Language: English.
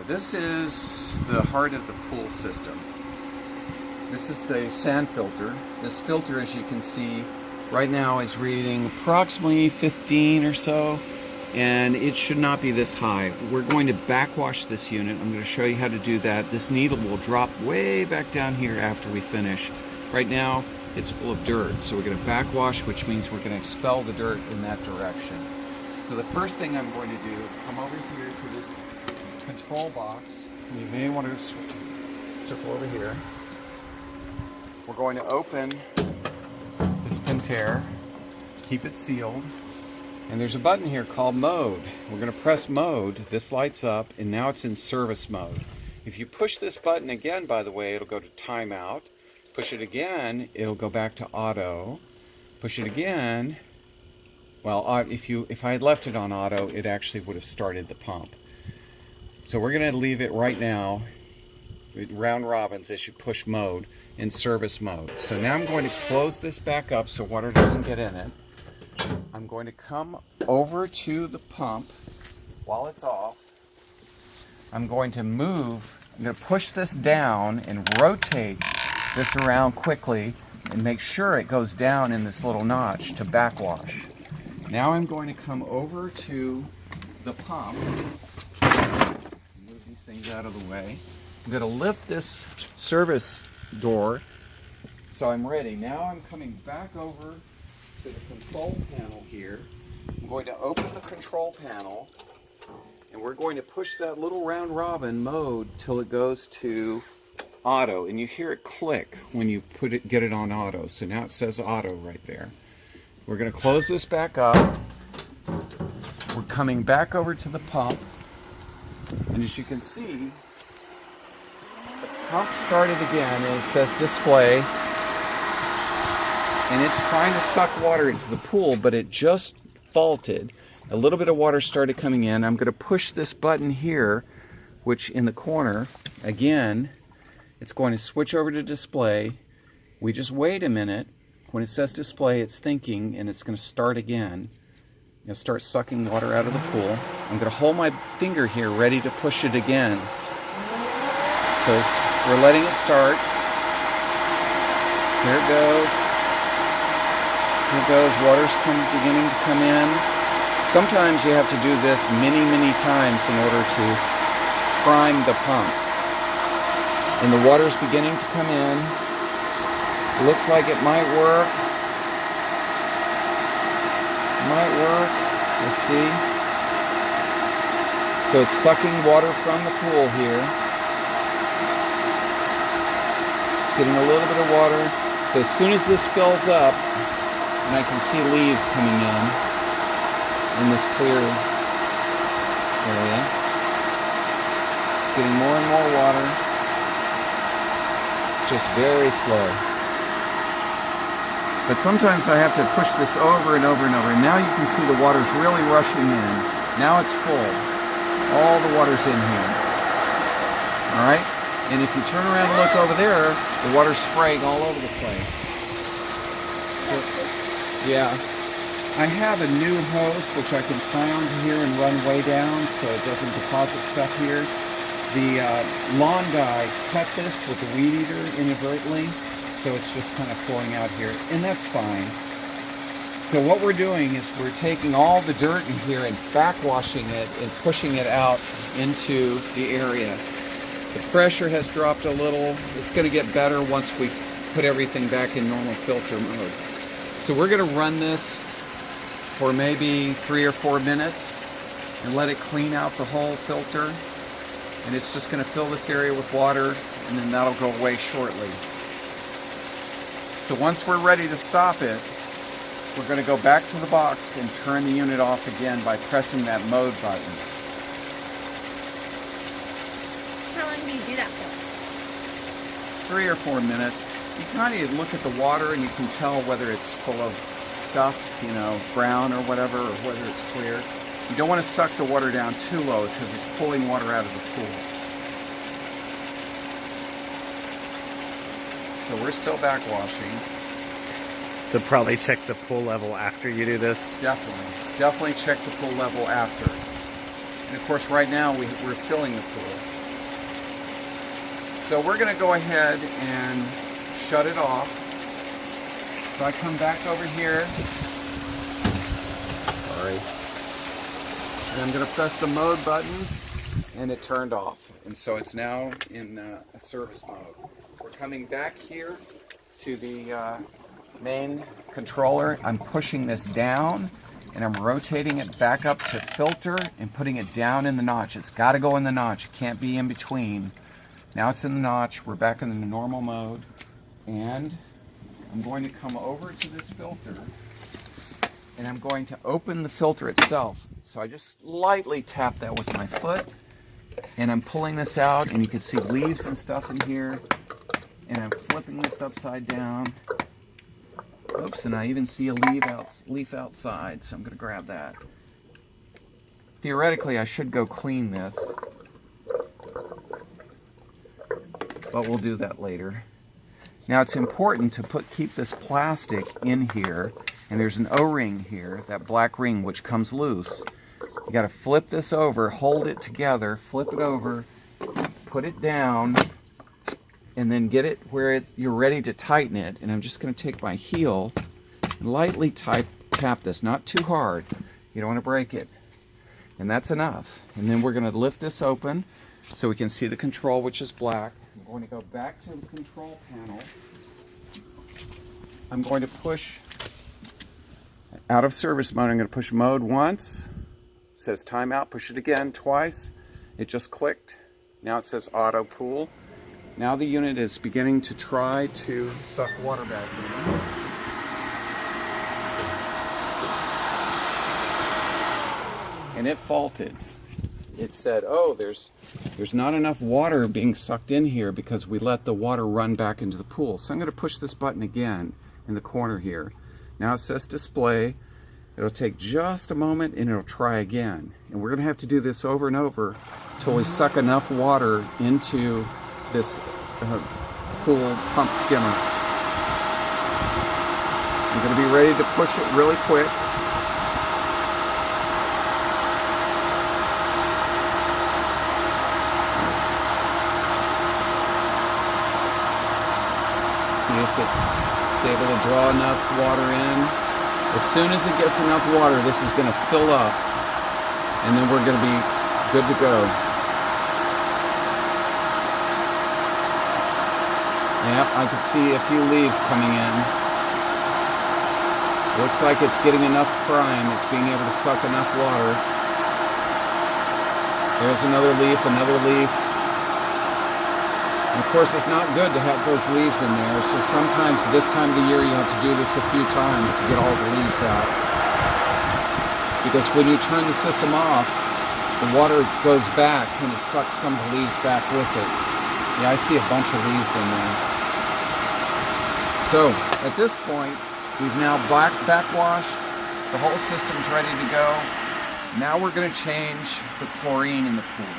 This is the heart of the pool system. This is a sand filter. This filter, as you can see, right now is reading approximately 15 or so, and it should not be this high. We're going to backwash this unit. I'm going to show you how to do that. This needle will drop way back down here after we finish. Right now, it's full of dirt, so we're going to backwash, which means we're going to expel the dirt in that direction. So the first thing I'm going to do is come over here to this control box. You may want to circle over here. We're going to open this Pentair, keep it sealed, and there's a button here called mode. We're going to press mode. This lights up, and now it's in service mode. If you push this button again, by the way, it'll go to timeout. Push it again, it'll go back to auto. Push it again. Well, if I had left it on auto, it actually would have started the pump. So we're going to leave it right now, round robins, as you push mode, in service mode. So now I'm going to close this back up so water doesn't get in it. I'm going to come over to the pump while it's off. I'm going to push this down and rotate this around quickly and make sure it goes down in this little notch to backwash. Now I'm going to come over to the pump. Move these things out of the way. I'm going to lift this service door so I'm ready. Now I'm coming back over to the control panel here. I'm going to open the control panel and we're going to push that little round robin mode till it goes to auto, and you hear it click when you get it on auto. So now it says auto right there. We're going to close this back up. We're coming back over to the pump, and as you can see, the pump started again, and it says display, and it's trying to suck water into the pool, but it just faulted. A little bit of water started coming in. I'm going to push this button here, which in the corner, again, it's going to switch over to display. We just wait a minute. When it says display, it's thinking, and it's going to start again. It'll start sucking water out of the pool. I'm going to hold my finger here ready to push it again. So we're letting it start. Here it goes. Here it goes. Water's beginning to come in. Sometimes you have to do this many, many times in order to prime the pump. And the water's beginning to come in. It looks like it might work. Might work. Let's see. So it's sucking water from the pool here. It's getting a little bit of water. So as soon as this fills up, and I can see leaves coming in this clear area, it's getting more and more water. Just very slow. But sometimes I have to push this over and over and over. And now you can see the water's really rushing in. Now it's full. All the water's in here. Alright? And if you turn around and look over there, the water's spraying all over the place. So, yeah. I have a new hose which I can tie onto here and run way down so it doesn't deposit stuff here. The lawn guy cut this with the weed eater inadvertently, so it's just kind of flowing out here, and that's fine. So what we're doing is we're taking all the dirt in here and backwashing it and pushing it out into the area. The pressure has dropped a little. It's going to get better once we put everything back in normal filter mode. So we're going to run this for maybe 3 or 4 minutes and let it clean out the whole filter. And it's just going to fill this area with water, and then that'll go away shortly. So once we're ready to stop it, we're going to go back to the box and turn the unit off again by pressing that mode button. How long do you do that for? 3 or 4 minutes. You kind of look at the water and you can tell whether it's full of stuff, brown or whatever, or whether it's clear. You don't want to suck the water down too low because it's pulling water out of the pool. So we're still backwashing. So probably check the pool level after you do this? Definitely check the pool level after. And of course right now we're filling the pool. So we're going to go ahead and shut it off. So I come back over here. Sorry. And I'm going to press the mode button, and it turned off. And so it's now in a service mode. We're coming back here to the main controller. I'm pushing this down, and I'm rotating it back up to filter and putting it down in the notch. It's got to go in the notch. It can't be in between. Now it's in the notch. We're back in the normal mode. And I'm going to come over to this filter, and I'm going to open the filter itself. So I just lightly tap that with my foot, and I'm pulling this out, and you can see leaves and stuff in here. And I'm flipping this upside down. Oops, and I even see a leaf outside, so I'm going to grab that. Theoretically, I should go clean this, but we'll do that later. Now it's important to keep this plastic in here, and there's an O-ring here, that black ring, which comes loose. You got to flip this over, hold it together, flip it over, put it down, and then get it where you're ready to tighten it. And I'm just going to take my heel and lightly tap this, not too hard. You don't want to break it. And that's enough. And then we're going to lift this open so we can see the control, which is black. I'm going to go back to the control panel. I'm going to push out of service mode. I'm going to push mode once. It says timeout. Push it again twice. It just clicked. Now it says auto pool. Now the unit is beginning to try to suck water back in. And it faulted. It said, oh, there's not enough water being sucked in here because we let the water run back into the pool. So I'm going to push this button again in the corner here. Now it says display. It'll take just a moment and it'll try again. And we're going to have to do this over and over until we suck enough water into this pool pump skimmer. I'm going to be ready to push it really quick. See if it's able to draw enough water in. As soon as it gets enough water, this is going to fill up, and then we're going to be good to go. Yep, I can see a few leaves coming in. Looks like it's getting enough prime. It's being able to suck enough water. There's another leaf, another leaf. And of course, it's not good to have those leaves in there, so sometimes this time of the year you have to do this a few times to get all the leaves out. Because when you turn the system off, the water goes back and it sucks some of the leaves back with it. Yeah, I see a bunch of leaves in there. So, at this point, we've now backwashed. The whole system's ready to go. Now we're going to change the chlorine in the pool.